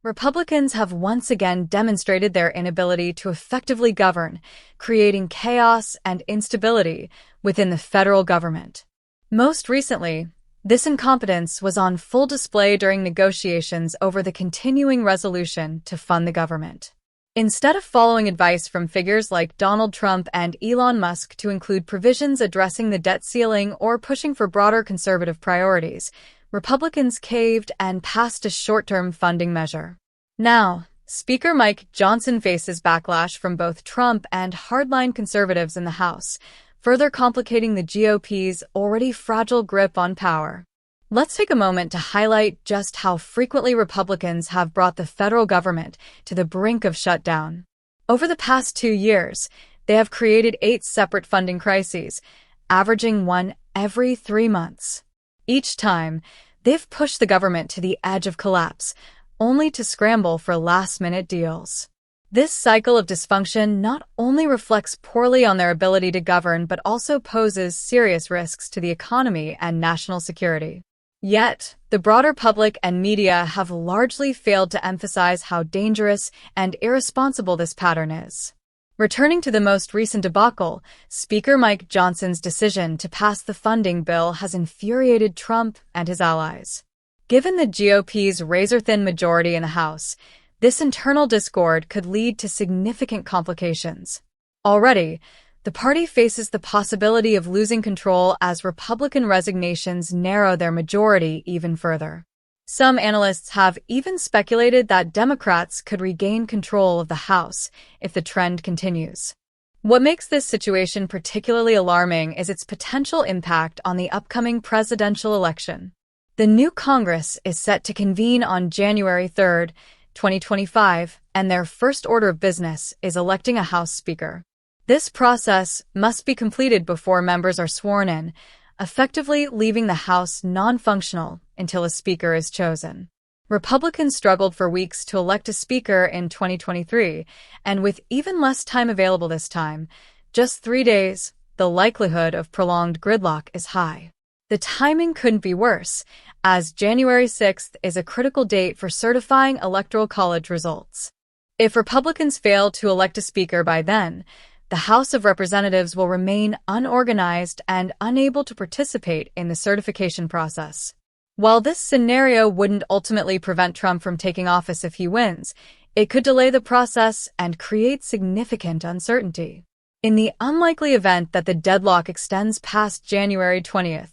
Republicans have once again demonstrated their inability to effectively govern, creating chaos and instability within the federal government. Most recently, this incompetence was on full display during negotiations over the continuing resolution to fund the government. Instead of following advice from figures like Donald Trump and Elon Musk to include provisions addressing the debt ceiling or pushing for broader conservative priorities, Republicans caved and passed a short-term funding measure. Now, Speaker Mike Johnson faces backlash from both Trump and hardline conservatives in the House, further complicating the GOP's already fragile grip on power. Let's take a moment to highlight just how frequently Republicans have brought the federal government to the brink of shutdown. Over the past 2 years, they have created 8 separate funding crises, averaging one every 3 months. Each time, they've pushed the government to the edge of collapse, only to scramble for last-minute deals. This cycle of dysfunction not only reflects poorly on their ability to govern but also poses serious risks to the economy and national security. Yet, the broader public and media have largely failed to emphasize how dangerous and irresponsible this pattern is. Returning to the most recent debacle, Speaker Mike Johnson's decision to pass the funding bill has infuriated Trump and his allies. Given the GOP's razor-thin majority in the House, this internal discord could lead to significant complications. Already, the party faces the possibility of losing control as Republican resignations narrow their majority even further. Some analysts have even speculated that Democrats could regain control of the House if the trend continues. What makes this situation particularly alarming is its potential impact on the upcoming presidential election. The new Congress is set to convene on January 3, 2025, and their first order of business is electing a House Speaker. This process must be completed before members are sworn in, effectively leaving the House non-functional until a Speaker is chosen. Republicans struggled for weeks to elect a Speaker in 2023, and with even less time available this time, just 3 days, the likelihood of prolonged gridlock is high. The timing couldn't be worse, as January 6th is a critical date for certifying Electoral College results. If Republicans fail to elect a Speaker by then, the House of Representatives will remain unorganized and unable to participate in the certification process. While this scenario wouldn't ultimately prevent Trump from taking office if he wins, it could delay the process and create significant uncertainty. In the unlikely event that the deadlock extends past January 20th,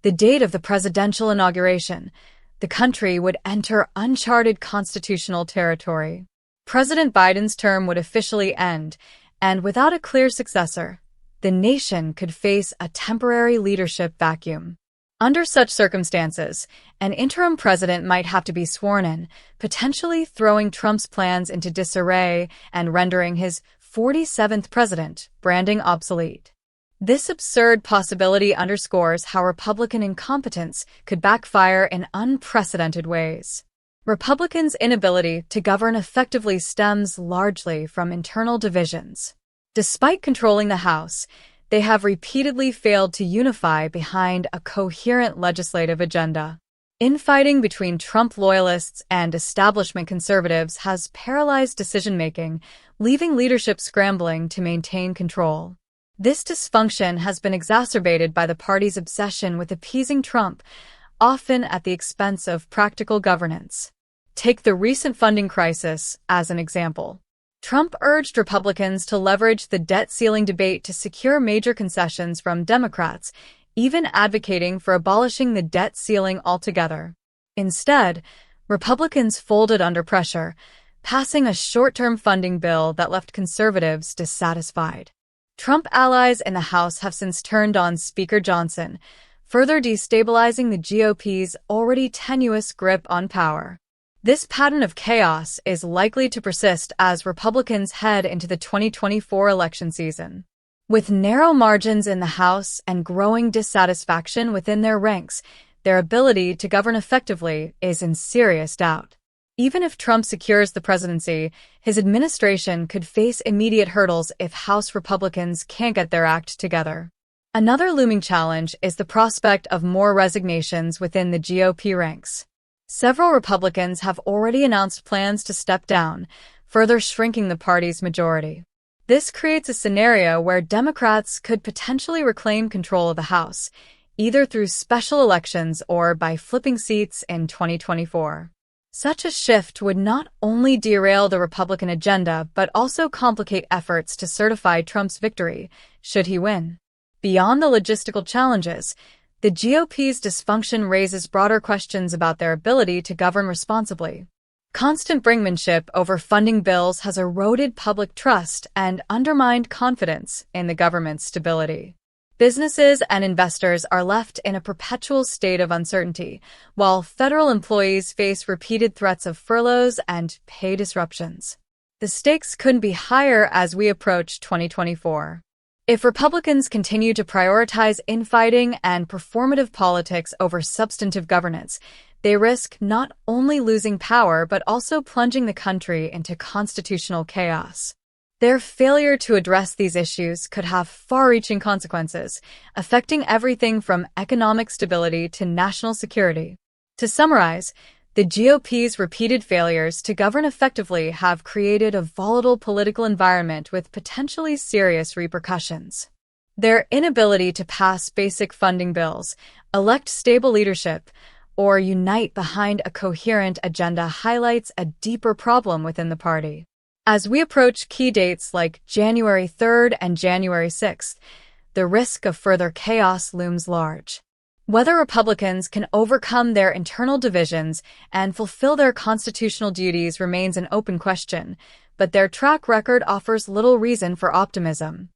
the date of the presidential inauguration, the country would enter uncharted constitutional territory. President Biden's term would officially end, and without a clear successor, the nation could face a temporary leadership vacuum. Under such circumstances, an interim president might have to be sworn in, potentially throwing Trump's plans into disarray and rendering his 47th president branding obsolete. This absurd possibility underscores how Republican incompetence could backfire in unprecedented ways. Republicans' inability to govern effectively stems largely from internal divisions. Despite controlling the House, they have repeatedly failed to unify behind a coherent legislative agenda. Infighting between Trump loyalists and establishment conservatives has paralyzed decision-making, leaving leadership scrambling to maintain control. This dysfunction has been exacerbated by the party's obsession with appeasing Trump, often at the expense of practical governance. Take the recent funding crisis as an example. Trump urged Republicans to leverage the debt ceiling debate to secure major concessions from Democrats, even advocating for abolishing the debt ceiling altogether. Instead, Republicans folded under pressure, passing a short-term funding bill that left conservatives dissatisfied. Trump allies in the House have since turned on Speaker Johnson, further destabilizing the GOP's already tenuous grip on power. This pattern of chaos is likely to persist as Republicans head into the 2024 election season. With narrow margins in the House and growing dissatisfaction within their ranks, their ability to govern effectively is in serious doubt. Even if Trump secures the presidency, his administration could face immediate hurdles if House Republicans can't get their act together. Another looming challenge is the prospect of more resignations within the GOP ranks. Several Republicans have already announced plans to step down, further shrinking the party's majority. This creates a scenario where Democrats could potentially reclaim control of the House, either through special elections or by flipping seats in 2024. Such a shift would not only derail the Republican agenda but also complicate efforts to certify Trump's victory, should he win. Beyond the logistical challenges, the GOP's dysfunction raises broader questions about their ability to govern responsibly. Constant brinkmanship over funding bills has eroded public trust and undermined confidence in the government's stability. Businesses and investors are left in a perpetual state of uncertainty, while federal employees face repeated threats of furloughs and pay disruptions. The stakes couldn't be higher as we approach 2024. If Republicans continue to prioritize infighting and performative politics over substantive governance, they risk not only losing power but also plunging the country into constitutional chaos. Their failure to address these issues could have far-reaching consequences, affecting everything from economic stability to national security. To summarize, the GOP's repeated failures to govern effectively have created a volatile political environment with potentially serious repercussions. Their inability to pass basic funding bills, elect stable leadership, or unite behind a coherent agenda highlights a deeper problem within the party. As we approach key dates like January 3rd and January 6th, the risk of further chaos looms large. Whether Republicans can overcome their internal divisions and fulfill their constitutional duties remains an open question, but their track record offers little reason for optimism.